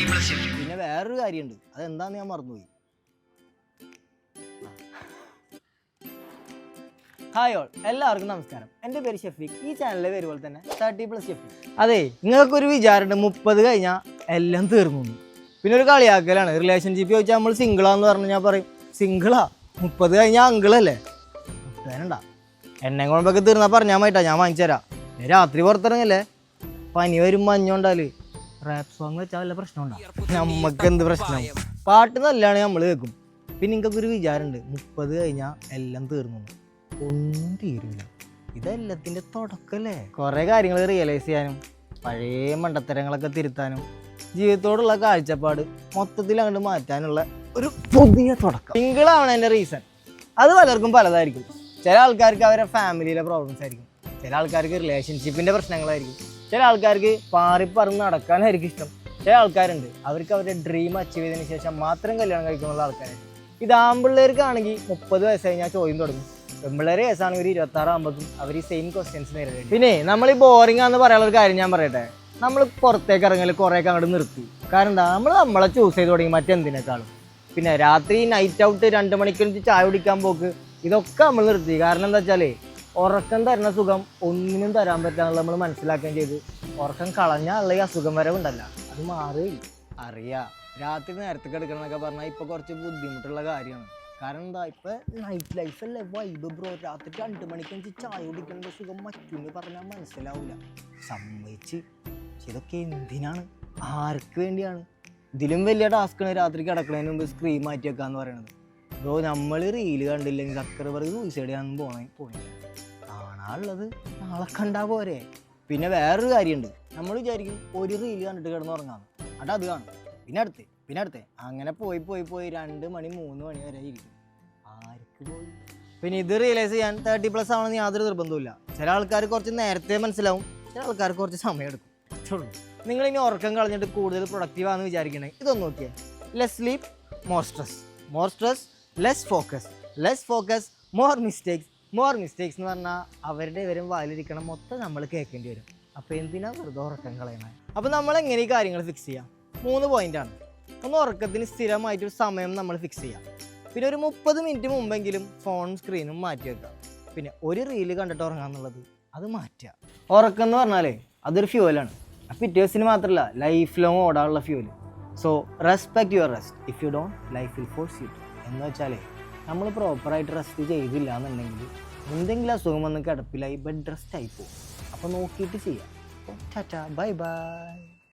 പിന്നെ വേറൊരു കാര്യമുണ്ട്, അതെന്താന്ന് ഞാൻ മറന്നുപോയി. ഹായ് ഓൾ, എല്ലാവർക്കും നമസ്കാരം. എൻ്റെ പേര് ഷെഫീഖ്. ഈ ചാനലിലെ പേര് പോലെ തന്നെ 30+ ഷെഫീഖ്. അതെ, നിങ്ങൾക്കൊരു വിചാരമുണ്ട് 30 കഴിഞ്ഞാൽ എല്ലാം തീർന്നു. പിന്നെ ഒരു കളിയാക്കലാണ്, റിലേഷൻഷിപ്പ് ചോദിച്ചാൽ നമ്മൾ സിംഗിളാന്ന് പറഞ്ഞു ഞാൻ പറയും സിംഗിളാ, 30 കഴിഞ്ഞാൽ അങ്കിളല്ലേ. വേണ്ട, എന്നെ കൊണ്ടൊക്കെ തീർന്നാൽ പറഞ്ഞാൽ മതിട്ടാ, ഞാൻ വാങ്ങിച്ചു തരാം. രാത്രി പുറത്തിറങ്ങല്ലേ, പനി വരും മഞ്ഞുണ്ടാല് റാപ്പ് സോങ് വെച്ചാൽ വല്ല പ്രശ്നമുണ്ടാകും. നമുക്ക് എന്ത് പ്രശ്നം, പാട്ട് നല്ലതാണ് നമ്മൾ കേൾക്കും. പിന്നെ നിങ്ങൾക്കൊക്കെ ഒരു വിചാരമുണ്ട് 30 കഴിഞ്ഞാൽ എല്ലാം തീർന്നു. ഒന്നും തീരില്ല, ഇതെല്ലാത്തിൻ്റെ തുടക്കല്ലേ. കുറേ കാര്യങ്ങൾ റിയലൈസ് ചെയ്യാനും പഴയ മണ്ടത്തരങ്ങളൊക്കെ തിരുത്താനും ജീവിതത്തോടുള്ള കാഴ്ചപ്പാട് മൊത്തത്തിൽ അങ്ങോട്ട് മാറ്റാനുള്ള ഒരു പുതിയ തുടക്കം. സിംഗിളാവണതിൻ്റെ റീസൺ അത് പലർക്കും പലതായിരിക്കും. ചില ആൾക്കാർക്ക് അവരുടെ ഫാമിലിയിലെ പ്രോബ്ലംസ് ആയിരിക്കും, ചില ആൾക്കാർക്ക് റിലേഷൻഷിപ്പിൻ്റെ പ്രശ്നങ്ങളായിരിക്കും, ചില ആൾക്കാർക്ക് പാറിപ്പറന്ന് നടക്കാനായിരിക്കും ഇഷ്ടം. ചില ആൾക്കാരുണ്ട് അവർക്ക് അവരുടെ ഡ്രീം അച്ചീവ് ചെയ്തതിന് ശേഷം മാത്രം കല്യാണം കഴിക്കാനുള്ള ആൾക്കാരായിരിക്കും. ഇത് ആൺപിള്ളേർക്കാണെങ്കിൽ 30 വയസ്സ് കഴിഞ്ഞാൽ ചോദ്യം തുടങ്ങും. പെൺപിള്ളേരെ കേസാണെങ്കിൽ ഒരു 26 ആകുമ്പോഴേക്കും അവർ ഈ സെയിം ക്വസ്റ്റ്യൻസ് നേരിടും. പിന്നെ നമ്മൾ ഈ ബോറിംഗ് ആണെന്ന് പറയാനുള്ള ഒരു കാര്യം ഞാൻ പറയട്ടെ, നമ്മൾ പുറത്തേക്ക് ഇറങ്ങൽ കുറേയൊക്കെ അങ്ങോട്ട് നിർത്തി. കാരണം എന്താ, നമ്മളെ ചൂസ് ചെയ്ത് തുടങ്ങി മറ്റെന്തിനേക്കാളും. പിന്നെ രാത്രി നൈറ്റ് ഔട്ട് 2 മണിക്ക് ചായ കുടിക്കാൻ പോക്ക്, ഇതൊക്കെ നമ്മൾ നിർത്തി. കാരണം എന്താ വെച്ചാൽ ഉറക്കം തരുന്ന സുഖം ഒന്നിനും തരാൻ പറ്റാന്നുള്ള നമ്മൾ മനസ്സിലാക്കുകയും ചെയ്ത് ഉറക്കം കളഞ്ഞാൽ ഈ അസുഖം വരവുണ്ടല്ല, അത് മാറുകയില്ല. അറിയാം, രാത്രി നേരത്തെ എടുക്കണം എന്നൊക്കെ പറഞ്ഞാൽ ഇപ്പോൾ കുറച്ച് ബുദ്ധിമുട്ടുള്ള കാര്യമാണ്. കാരണം എന്താ, ഇപ്പം നൈറ്റ് ലൈഫ് അല്ലേ വൈബ് ബ്രോ. രാത്രി 2 മണിക്ക് ചായ കുടിക്കേണ്ട സുഖം മറ്റൊന്ന് പറഞ്ഞാൽ മനസ്സിലാവില്ല. സമ്മതിച്ച്. ഇതൊക്കെ എന്തിനാണ്, ആർക്ക് വേണ്ടിയാണ്? ഇതിലും വലിയ ടാസ്ക്കാണ് രാത്രി കിടക്കുന്നതിന് മുമ്പ് സ്ക്രീൻ മാറ്റി വെക്കാന്ന് പറയുന്നത്. ബ്രോ, നമ്മൾ റീല് കണ്ടില്ലെങ്കിൽ സബ്സ്ക്രൈബർ സൂയിസൈഡ് ചെയ്യാൻ പോണില്ല. കാണാനുള്ളത് നാളെ കണ്ടാൽ പോരെ. പിന്നെ വേറൊരു കാര്യമുണ്ട്, നമ്മൾ വിചാരിക്കും ഒരു റീല് കണ്ടിട്ട് കിടന്നുറങ്ങാന്ന്, അത് കാണും, പിന്നെ അടുത്ത് അങ്ങനെ പോയി 2 മണി 3 മണി വരെ ഇരിക്കും. ആർക്ക് പോയി? പിന്നെ ഇത് റിയലൈസ് ചെയ്യാൻ 30+ ആവണമെന്ന് യാതൊരു നിർബന്ധമില്ല. ചില ആൾക്കാർ കുറച്ച് നേരത്തെ മനസ്സിലാവും, ചില ആൾക്കാർക്ക് കുറച്ച് സമയം എടുക്കും. നിങ്ങളിനി ഉറക്കം കളഞ്ഞിട്ട് കൂടുതൽ പ്രൊഡക്റ്റീവ് ആണെന്ന് വിചാരിക്കണേ, ഇതൊന്നും നോക്കിയേ. Less sleep, more stress, less focus, more mistakes എന്ന് പറഞ്ഞാൽ അവരുടെ ഇവരും വായിലിരിക്കണം മൊത്തം നമ്മൾ കേൾക്കേണ്ടി വരും. അപ്പോൾ എന്തിനാ വെറുതെ ഉറക്കം കളയണേ? അപ്പോൾ നമ്മൾ എങ്ങനെ ഈ കാര്യങ്ങൾ ഫിക്സ് ചെയ്യാം? 3 പോയിന്റാണ്. ഒന്ന്, ഉറക്കത്തിന് സ്ഥിരമായിട്ടൊരു സമയം നമ്മൾ ഫിക്സ് ചെയ്യാം. പിന്നെ ഒരു 30 മിനിറ്റ് മുമ്പെങ്കിലും ഫോൺ സ്ക്രീനും മാറ്റി വെക്കാം. പിന്നെ ഒരു റീല് കണ്ടിട്ട് ഉറങ്ങാന്നുള്ളത് അത് മാറ്റുക. ഉറക്കം എന്ന് പറഞ്ഞാലേ അതൊരു ഫ്യൂവലാണ്. പിറ്റേ ദിവസത്തിന് മാത്രമല്ല, ലൈഫ് ലോങ് ഓടാനുള്ള fuel. So respect your rest. If you don't, life will force you to. എന്ന് വെച്ചാലേ നമ്മൾ പ്രോപ്പറായിട്ട് റെസ്റ്റ് ചെയ്തില്ല എന്നുണ്ടെങ്കിൽ എന്തെങ്കിലും അസുഖം വന്ന് കിടപ്പിലായി ബെഡ് റെസ്റ്റ് ആയിപ്പോവും. അപ്പോൾ നോക്കിയിട്ട് ചെയ്യാം. ടാറ്റാ, ബൈ.